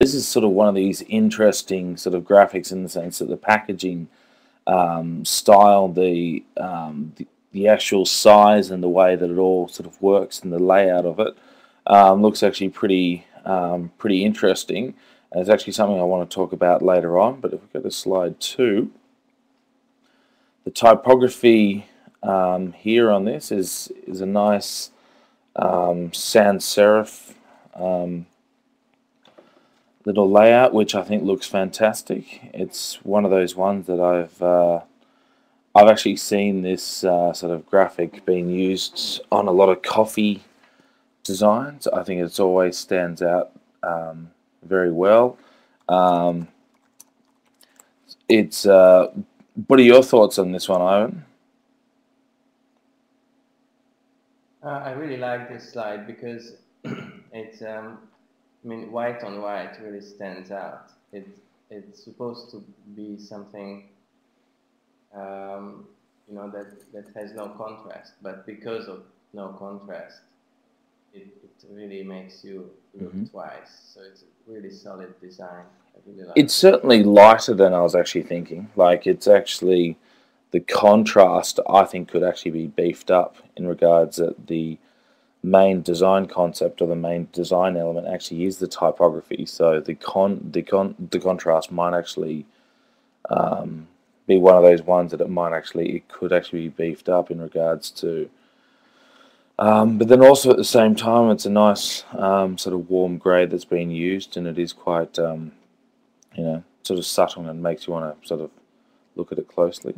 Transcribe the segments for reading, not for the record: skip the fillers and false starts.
This is sort of one of these interesting sort of graphics in the sense that the packaging style, the actual size and the way that it all sort of works and the layout of it looks actually pretty interesting. And it's actually something I want to talk about later on. But if we go to slide 2, the typography here on this is a nice sans serif little layout, which I think looks fantastic. It's one of those ones that I've actually seen this sort of graphic being used on a lot of coffee designs. I think it always stands out very well. What are your thoughts on this one, Ivan? I really like this slide because it's, I mean, white on white really stands out. It's supposed to be something, you know, that has no contrast, but because of no contrast, it really makes you look twice. So it's a really solid design. I really like It's it. certainly lighter than I was actually thinking. Like, it's actually the contrast, I think, could actually be beefed up in regards that the main design concept or the main design element actually is the typography. So the contrast might actually be one of those ones that it could actually be beefed up in regards to. But then also at the same time, it's a nice sort of warm grey that's been used, and it is quite sort of subtle and makes you want to sort of look at it closely.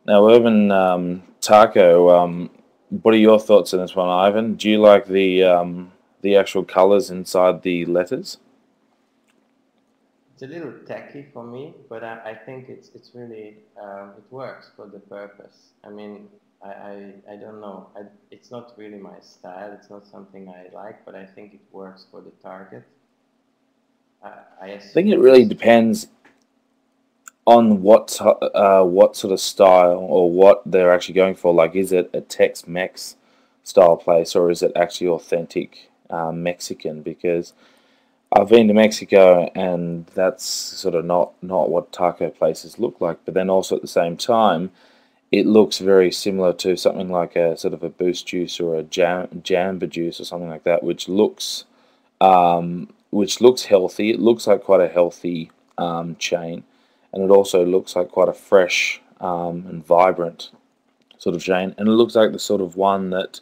Now, Urban Taco, what are your thoughts on this one, Ivan? Do you like the actual colours inside the letters? It's a little tacky for me, but I think it's really it works for the purpose. I mean, I don't know. It's not really my style. It's not something I like, but I think it works for the target. I I think assume it it really was. depends on what sort of style or what they're actually going for. Like, is it a Tex-Mex style place or is it actually authentic Mexican? Because I've been to Mexico and that's sort of not what taco places look like. But then also at the same time, it looks very similar to something like a sort of a Boost Juice or a Jamba Juice or something like that, which looks healthy. It looks like quite a healthy chain, and it also looks like quite a fresh and vibrant sort of chain. And it looks like the sort of one that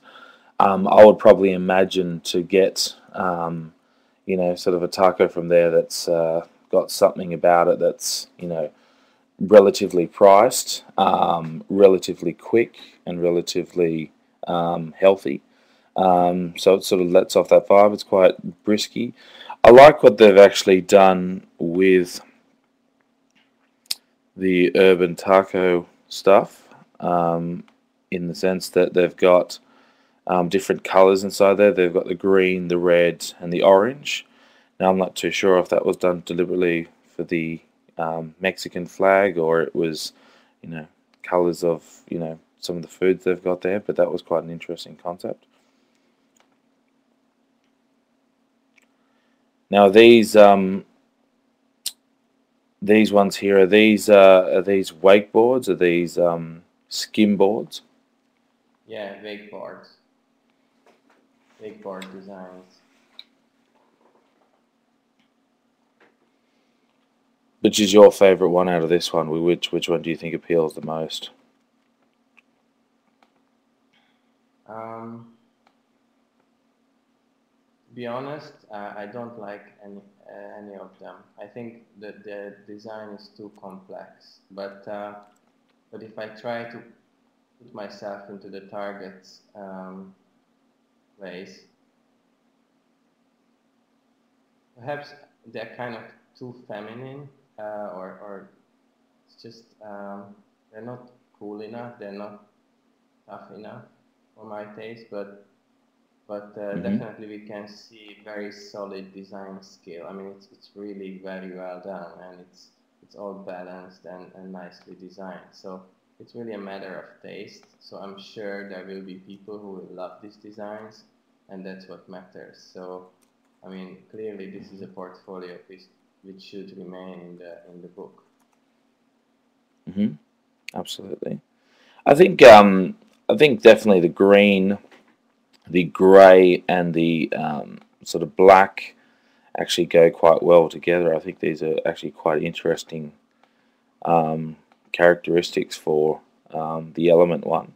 I would probably imagine to get, sort of a taco from there that's got something about it that's, relatively priced, relatively quick, and relatively healthy. So it sort of lets off that vibe. It's quite brisky. I like what they've actually done with the urban taco stuff, in the sense that they've got different colors inside there. They've got the green, the red, and the orange. Now, I'm not too sure if that was done deliberately for the Mexican flag or it was, colors of, some of the foods they've got there, but that was quite an interesting concept. Now, these ones here, are these wakeboards? Are these skim boards? Yeah, wakeboard designs. Which is your favorite one out of this one? Which one do you think appeals the most? Um, to be honest, I don't like any of them. I think that the design is too complex. But if I try to put myself into the target's place, perhaps they're kind of too feminine, or it's just they're not cool enough. They're not tough enough for my taste. But Hmm. definitely we can see very solid design skill. I mean, it's really very well done, and it's all balanced and nicely designed. So it's really a matter of taste. So I'm sure there will be people who will love these designs, and that's what matters. So I mean, clearly this is a portfolio piece which should remain in the book. Hmm. Absolutely. I think definitely the green, the grey, and the sort of black actually go quite well together. I think these are actually quite interesting characteristics for the element one.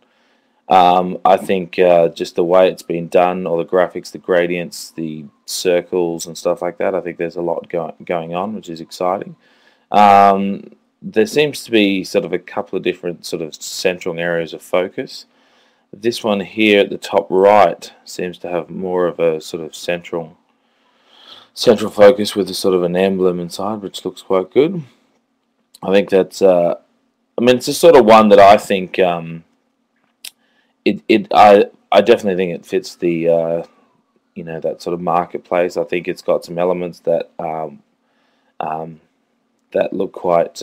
I think just the way it's been done, all the graphics, the gradients, the circles and stuff like that, I think there's a lot going on, which is exciting. There seems to be sort of a couple of different sort of central areas of focus. This one here at the top right seems to have more of a sort of central focus with a sort of an emblem inside, which looks quite good. I think that's I mean, it's a sort of one that I think I definitely think it fits the you know, that sort of marketplace. I think it's got some elements that um, that look quite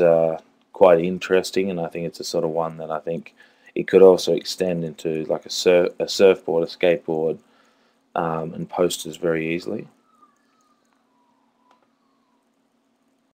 interesting, and I think it's a sort of one that I think it could also extend into like a surfboard, a skateboard, and posters very easily.